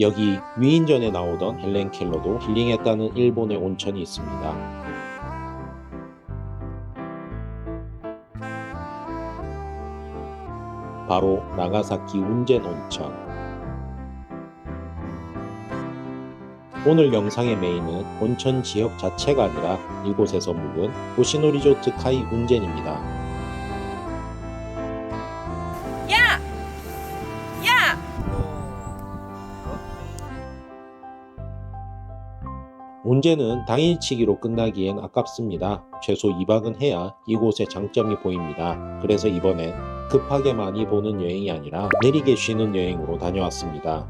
여기 위인전에 나오던 헬렌 켈러도 힐링했다는 일본의 온천이 있습니다. 바로 나가사키 운젠 온천. 오늘 영상의 메인은 온천 지역 자체가 아니라 이곳에서 묵은 호시노 리조트 카이 운젠입니다. 야! 야! 운젠은 당일치기로 끝나기엔 아깝습니다. 최소 2박은 해야 이곳의 장점이 보입니다. 그래서 이번엔 급하게 많이 보는 여행이 아니라 느리게 쉬는 여행으로 다녀왔습니다.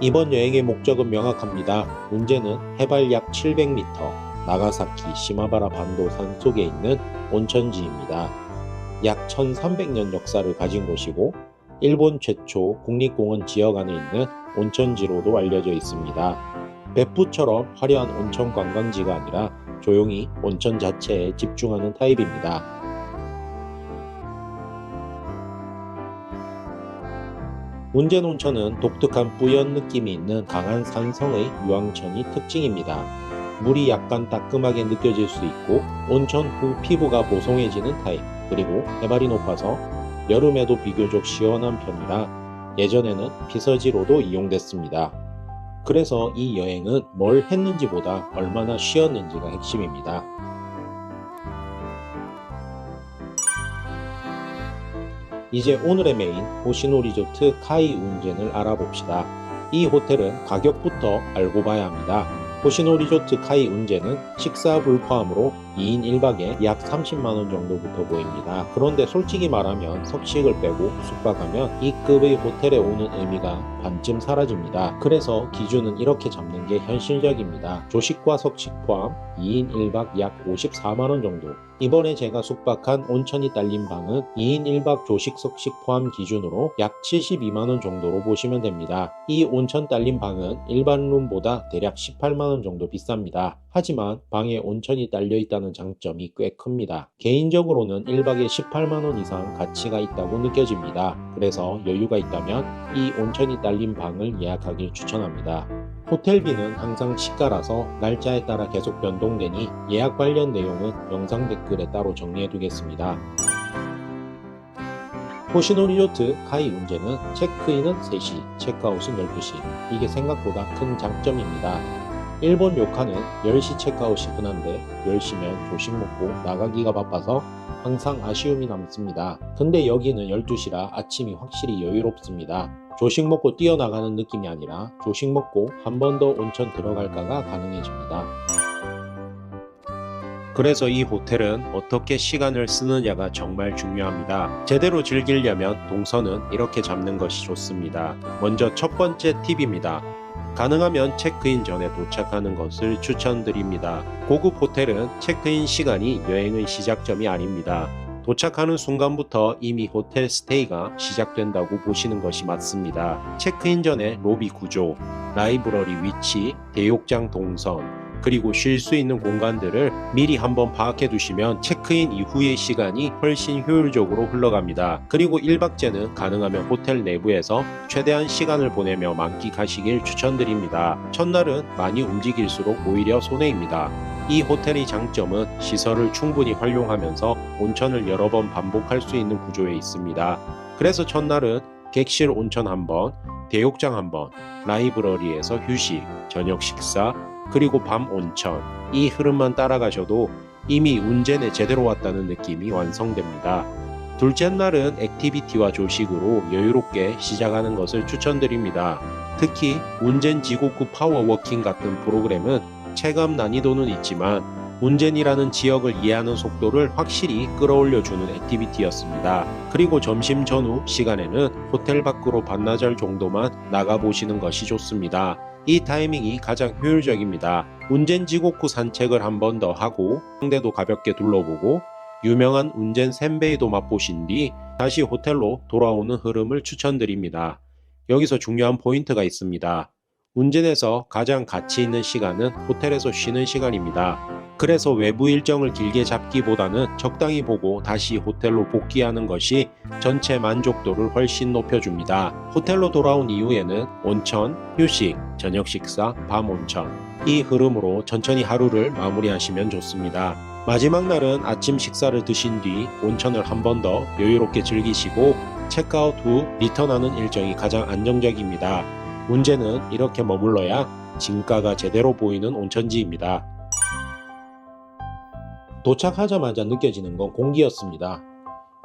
이번 여행의 목적은 명확합니다. 운젠은 해발 약 700m, 나가사키 시마바라 반도 산속에 있는 온천지입니다. 약 1300년 역사를 가진 곳이고 일본 최초 국립공원 지역 안에 있는 온천지로도 알려져 있습니다.別府처럼 화려한 온천 관광지가 아니라 조용히 온천 자체에 집중하는 타입입니다. 운젠 온천은 독특한 뿌연 느낌이 있는 강한 산성의 유황천이 특징입니다. 물이 약간 따끔하게 느껴질 수 있고 온천 후 피부가 보송해지는 타입, 그리고 해발이 높아서 여름에도 비교적 시원한 편이라 예전에는 피서지로도 이용됐습니다. 그래서 이 여행은 뭘 했는지보다 얼마나 쉬었는지가 핵심입니다. 이제 오늘의 메인 호시노 리조트 카이 운젠을 알아봅시다. 이 호텔은 가격부터 알고 봐야 합니다. 호시노 리조트 카이 운젠은 식사 불포함으로 2인 1박에 약 30만원 정도부터 보입니다. 그런데 솔직히 말하면 석식을 빼고 숙박하면 이 급의 호텔에 오는 의미가 반쯤 사라집니다. 그래서 기준은 이렇게 잡는 게 현실적입니다. 조식과 석식 포함 2인 1박 약 54만원 정도. 이번에 제가 숙박한 온천이 딸린 방은 2인 1박 조식 석식 포함 기준으로 약 72만원 정도로 보시면 됩니다. 이 온천 딸린 방은 일반 룸보다 대략 18만원 정도 비쌉니다. 하지만 방에 온천이 딸려 있다는 장점이 꽤 큽니다. 개인적으로는 1박에 18만원 이상 가치가 있다고 느껴집니다. 그래서 여유가 있다면 이 온천이 딸린 방을 예약하길 추천합니다. 호텔비는 항상 시가라서 날짜에 따라 계속 변동되니 예약 관련 내용은 영상 댓글에 따로 정리해 두겠습니다. 호시노 리조트 카이 운젠은 체크인은 3시, 체크아웃은 12시. 이게 생각보다 큰 장점입니다. 일본 료칸은 10시 체크아웃이 흔한데 10시면 조식 먹고 나가기가 바빠서 항상 아쉬움이 남습니다. 근데 여기는 12시라 아침이 확실히 여유롭습니다. 조식 먹고 뛰어나가는 느낌이 아니라 조식 먹고 한 번 더 온천 들어갈까가 가능해집니다. 그래서 이 호텔은 어떻게 시간을 쓰느냐가 정말 중요합니다. 제대로 즐기려면 동선은 이렇게 잡는 것이 좋습니다. 먼저 첫 번째 팁입니다. 가능하면 체크인 전에 도착하는 것을 추천드립니다. 고급 호텔은 체크인 시간이 여행의 시작점이 아닙니다. 도착하는 순간부터 이미 호텔 스테이가 시작된다고 보시는 것이 맞습니다. 체크인 전에 로비 구조, 라이브러리 위치, 대욕장 동선, 그리고 쉴 수 있는 공간들을 미리 한번 파악해 두시면 체크인 이후의 시간이 훨씬 효율적으로 흘러갑니다. 그리고 1박제는 가능하면 호텔 내부에서 최대한 시간을 보내며 만끽하시길 추천드립니다. 첫날은 많이 움직일수록 오히려 손해입니다. 이 호텔의 장점은 시설을 충분히 활용하면서 온천을 여러 번 반복할 수 있는 구조에 있습니다. 그래서 첫날은 객실 온천 한번, 대욕장 한번, 라이브러리에서 휴식, 저녁 식사, 그리고 밤 온천, 이 흐름만 따라가셔도 이미 운젠에 제대로 왔다는 느낌이 완성됩니다. 둘째 날은 액티비티와 조식으로 여유롭게 시작하는 것을 추천드립니다. 특히 운젠 지고쿠 파워워킹 같은 프로그램은 체감 난이도는 있지만 운젠이라는 지역을 이해하는 속도를 확실히 끌어올려주는 액티비티였습니다. 그리고 점심 전후 시간에는 호텔 밖으로 반나절 정도만 나가보시는 것이 좋습니다. 이 타이밍이 가장 효율적입니다. 운젠 지고쿠 산책을 한 번 더 하고 홍대도 가볍게 둘러보고 유명한 운젠 센베이도 맛보신 뒤 다시 호텔로 돌아오는 흐름을 추천드립니다. 여기서 중요한 포인트가 있습니다. 운전에서 가장 가치 있는 시간은 호텔에서 쉬는 시간입니다. 그래서 외부 일정을 길게 잡기보다는 적당히 보고 다시 호텔로 복귀하는 것이 전체 만족도를 훨씬 높여줍니다. 호텔로 돌아온 이후에는 온천, 휴식, 저녁 식사, 밤 온천 이 흐름으로 천천히 하루를 마무리하시면 좋습니다. 마지막 날은 아침 식사를 드신 뒤 온천을 한 번 더 여유롭게 즐기시고 체크아웃 후 리턴하는 일정이 가장 안정적입니다. 문제는 이렇게 머물러야 진가가 제대로 보이는 온천지입니다. 도착하자마자 느껴지는 건 공기였습니다.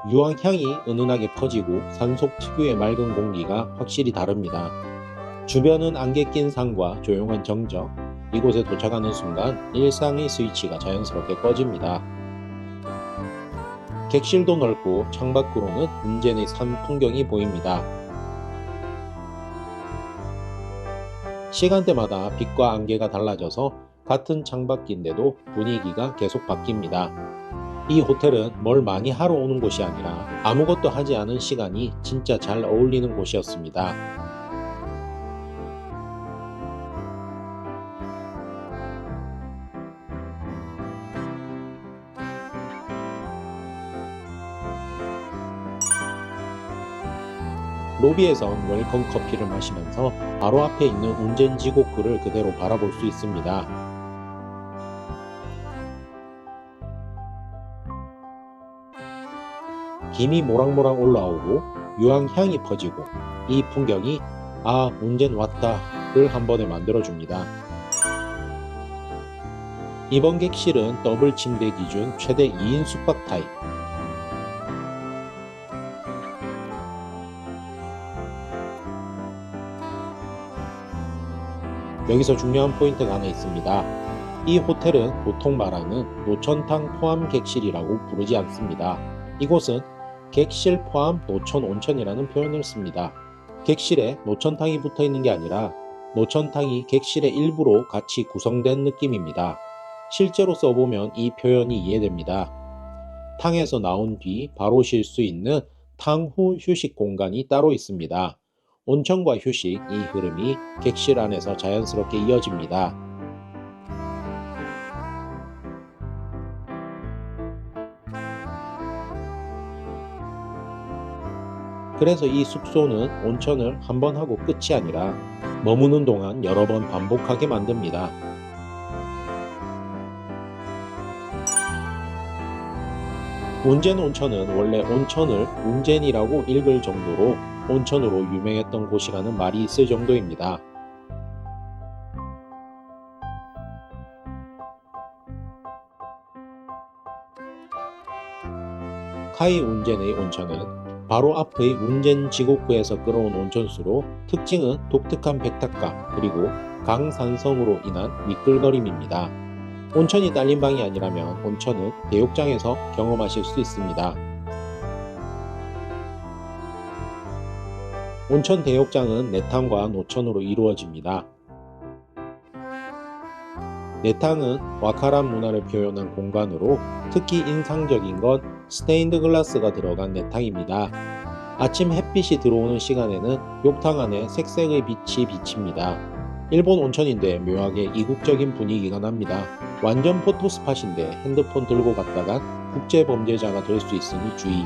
유황향이 은은하게 퍼지고 산속 특유의 맑은 공기가 확실히 다릅니다. 주변은 안개 낀 산과 조용한 정적, 이곳에 도착하는 순간 일상의 스위치가 자연스럽게 꺼집니다. 객실도 넓고 창밖으로는 운젠의 산 풍경이 보입니다. 시간대마다 빛과 안개가 달라져서 같은 창밖인데도 분위기가 계속 바뀝니다. 이 호텔은 뭘 많이 하러 오는 곳이 아니라 아무것도 하지 않은 시간이 진짜 잘 어울리는 곳이었습니다. 로비에선 웰컴 커피를 마시면서 바로 앞에 있는 운젠 지곡구를 그대로 바라볼 수 있습니다. 김이 모락모락 올라오고 유황향이 퍼지고 이 풍경이 아 운젠 왔다를 한 번에 만들어줍니다. 이번 객실은 더블 침대 기준 최대 2인 숙박 타입. 여기서 중요한 포인트가 하나 있습니다. 이 호텔은 보통 말하는 노천탕 포함 객실이라고 부르지 않습니다. 이곳은 객실 포함 노천 온천이라는 표현을 씁니다. 객실에 노천탕이 붙어 있는 게 아니라 노천탕이 객실의 일부로 같이 구성된 느낌입니다. 실제로 써보면 이 표현이 이해됩니다. 탕에서 나온 뒤 바로 쉴 수 있는 탕 후 휴식 공간이 따로 있습니다. 온천과 휴식 이 흐름이 객실 안에서 자연스럽게 이어집니다. 그래서 이 숙소는 온천을 한 번 하고 끝이 아니라 머무는 동안 여러 번 반복하게 만듭니다. 운젠 온천은 원래 온천을 운젠이라고 읽을 정도로 온천으로 유명했던 곳이라는 말이 있을 정도입니다. 카이 운젠의 온천은 바로 앞의 운젠 지곡구에서 끌어온 온천수로 특징은 독특한 백탁감 그리고 강산성으로 인한 미끌거림입니다. 온천이 딸린 방이 아니라면 온천은 대욕장에서 경험하실 수 있습니다. 온천 대욕장은 내탕과 노천으로 이루어집니다. 내탕은 와카란 문화를 표현한 공간으로 특히 인상적인 건 스테인드 글라스가 들어간 내탕입니다. 아침 햇빛이 들어오는 시간에는 욕탕 안에 색색의 빛이 비칩니다. 일본 온천인데 묘하게 이국적인 분위기가 납니다. 완전 포토스팟인데 핸드폰 들고 갔다가 국제범죄자가 될 수 있으니 주의.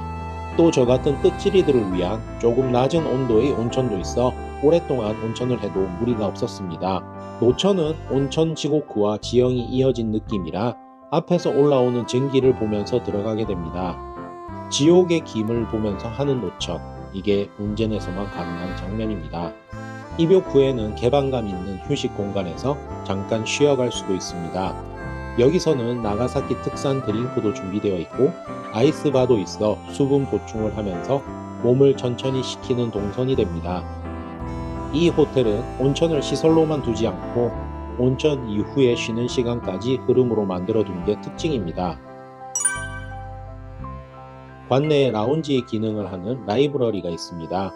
또 저같은 뜻지리들을 위한 조금 낮은 온도의 온천도 있어 오랫동안 온천을 해도 무리가 없었습니다. 노천은 온천 지곡구와 지형이 이어진 느낌이라 앞에서 올라오는 증기를 보면서 들어가게 됩니다. 지옥의 김을 보면서 하는 노천, 이게 운젠에서만 가능한 장면입니다. 입욕 후에는 개방감 있는 휴식 공간에서 잠깐 쉬어갈 수도 있습니다. 여기서는 나가사키 특산 드링크도 준비되어 있고 아이스바도 있어 수분 보충을 하면서 몸을 천천히 식히는 동선이 됩니다. 이 호텔은 온천을 시설로만 두지 않고 온천 이후에 쉬는 시간까지 흐름으로 만들어둔 게 특징입니다. 관내에 라운지 기능을 하는 라이브러리가 있습니다.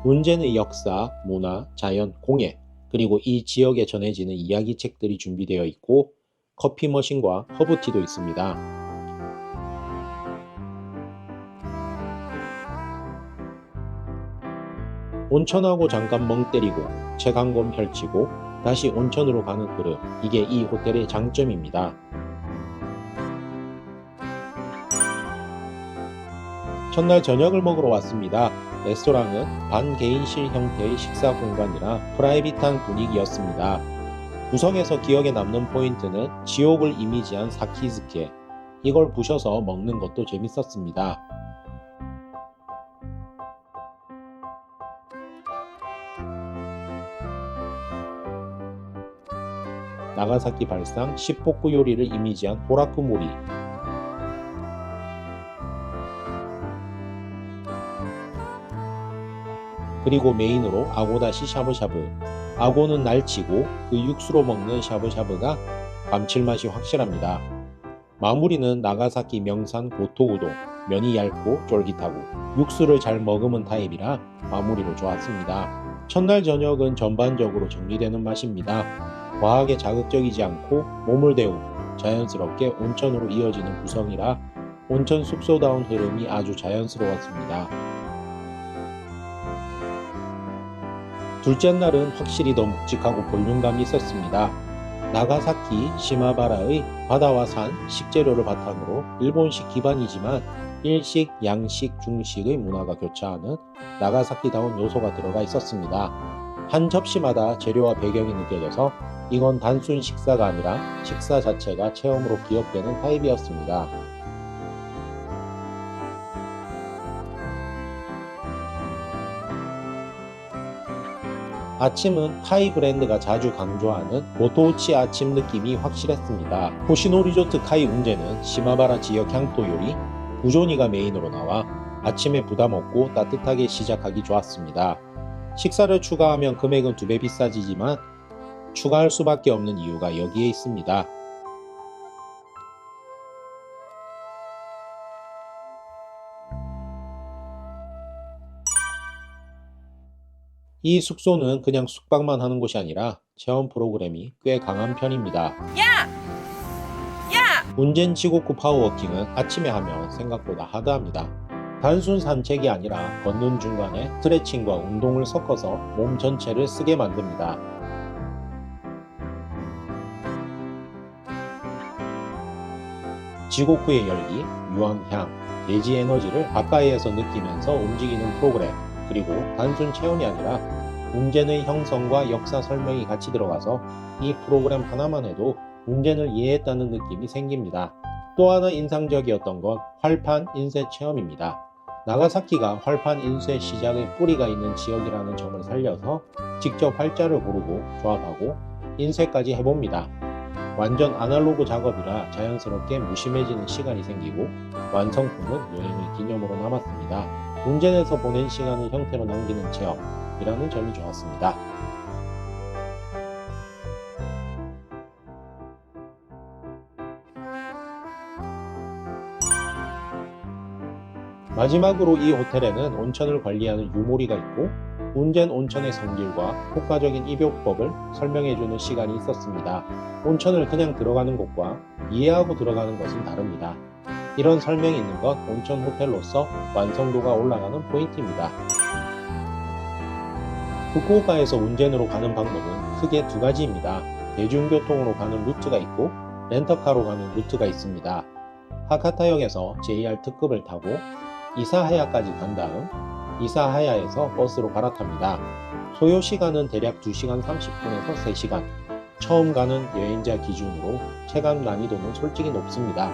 운젠의 역사, 문화, 자연, 공예, 그리고 이 지역에 전해지는 이야기책들이 준비되어 있고 커피 머신과 허브티도 있습니다. 온천하고 잠깐 멍 때리고 책 한 권 펼치고 다시 온천으로 가는 흐름, 이게 이 호텔의 장점입니다. 첫날 저녁을 먹으러 왔습니다. 레스토랑은 반개인실 형태의 식사 공간이라 프라이빗한 분위기였습니다. 구성에서 기억에 남는 포인트는 지옥을 이미지한 사키즈케, 이걸 부셔서 먹는 것도 재밌었습니다. 나가사키 발상 시포쿠 요리를 이미지한 호라쿠모리, 그리고 메인으로 아고다시 샤브샤브, 아고는 날치고 그 육수로 먹는 샤브샤브가 감칠맛이 확실합니다. 마무리는 나가사키 명산 고토우동, 면이 얇고 쫄깃하고 육수를 잘 머금은 타입이라 마무리로 좋았습니다. 첫날 저녁은 전반적으로 정리되는 맛입니다. 과하게 자극적이지 않고 몸을 데우고 자연스럽게 온천으로 이어지는 구성이라 온천 숙소다운 흐름이 아주 자연스러웠습니다. 둘째 날은 확실히 더 묵직하고 볼륨감이 있었습니다. 나가사키 시마바라의 바다와 산, 식재료를 바탕으로 일본식 기반이지만 일식, 양식, 중식의 문화가 교차하는 나가사키다운 요소가 들어가 있었습니다. 한 접시마다 재료와 배경이 느껴져서 이건 단순 식사가 아니라 식사 자체가 체험으로 기억되는 타입이었습니다. 아침은 타이 브랜드가 자주 강조하는 모토우치 아침 느낌이 확실했습니다. 호시노 리조트 카이 운제는 시마바라 지역 향토 요리 부조니가 메인으로 나와 아침에 부담 없고 따뜻하게 시작하기 좋았습니다. 식사를 추가하면 금액은 2배 비싸지지만 추가할 수밖에 없는 이유가 여기에 있습니다. 이 숙소는 그냥 숙박만 하는 곳이 아니라 체험 프로그램이 꽤 강한 편입니다. 야! 운젠 지고쿠 파워워킹은 아침에 하면 생각보다 하드합니다. 단순 산책이 아니라 걷는 중간에 스트레칭과 운동을 섞어서 몸 전체를 쓰게 만듭니다. 지고쿠의 열기, 유황향, 대지 에너지를 가까이에서 느끼면서 움직이는 프로그램, 그리고 단순 체험이 아니라 운젠의 형성과 역사 설명이 같이 들어가서 이 프로그램 하나만 해도 운젠을 이해했다는 느낌이 생깁니다. 또 하나 인상적이었던 건 활판 인쇄 체험입니다. 나가사키가 활판 인쇄 시작의 뿌리가 있는 지역이라는 점을 살려서 직접 활자를 고르고 조합하고 인쇄까지 해봅니다. 완전 아날로그 작업이라 자연스럽게 무심해지는 시간이 생기고 완성품은 여행의 기념으로 남았습니다. 운전에서 보낸 시간을 형태로 남기는 체험이라는 점이 좋았습니다. 마지막으로 이 호텔에는 온천을 관리하는 유모리가 있고 운젠 온천의 성질과 효과적인 입욕법을 설명해주는 시간이 있었습니다. 온천을 그냥 들어가는 곳과 이해하고 들어가는 것은 다릅니다. 이런 설명이 있는 건 온천 호텔로서 완성도가 올라가는 포인트입니다. 후쿠오카에서 운젠으로 가는 방법은 크게 두 가지입니다. 대중교통으로 가는 루트가 있고 렌터카로 가는 루트가 있습니다. 하카타역에서 JR 특급을 타고 이사하야까지 간 다음 이사하야에서 버스로 갈아탑니다. 소요 시간은 대략 2시간 30분에서 3시간. 처음 가는 여행자 기준으로 체감 난이도는 솔직히 높습니다.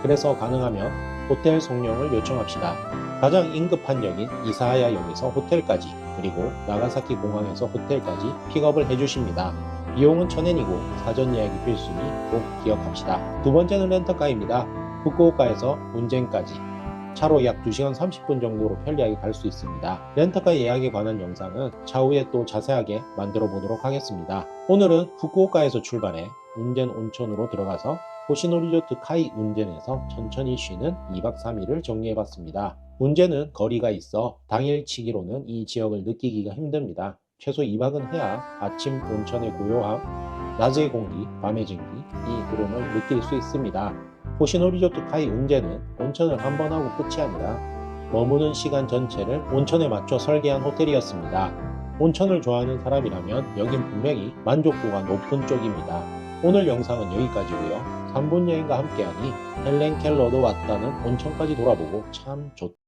그래서 가능하면 호텔 송령을 요청합시다. 가장 임급한 역인 이사하야역에서 호텔까지, 그리고 나가사키 공항에서 호텔까지 픽업을 해주십니다. 비용은 1000엔이고 사전 예약이 필수니 꼭 기억합시다. 두 번째는 렌터카입니다. 후쿠오카에서 운젠까지 차로 약 2시간 30분 정도로 편리하게 갈 수 있습니다. 렌터카 예약에 관한 영상은 차후에 또 자세하게 만들어 보도록 하겠습니다. 오늘은 후쿠오카에서 출발해 운젠 온천으로 들어가서 호시노 리조트 카이 운젠에서 천천히 쉬는 2박 3일을 정리해봤습니다. 운젠은 거리가 있어 당일치기로는 이 지역을 느끼기가 힘듭니다. 최소 2박은 해야 아침 온천의 고요함, 낮의 공기, 밤의 증기, 이 흐름을 느낄 수 있습니다. 호시노 리조트 카이 운젠은 온천을 한 번 하고 끝이 아니라 머무는 시간 전체를 온천에 맞춰 설계한 호텔이었습니다. 온천을 좋아하는 사람이라면 여긴 분명히 만족도가 높은 쪽입니다. 오늘 영상은 여기까지고요. 3분 여행과 함께하니 헬렌 켈러도 왔다는 온천까지 돌아보고 참 좋다.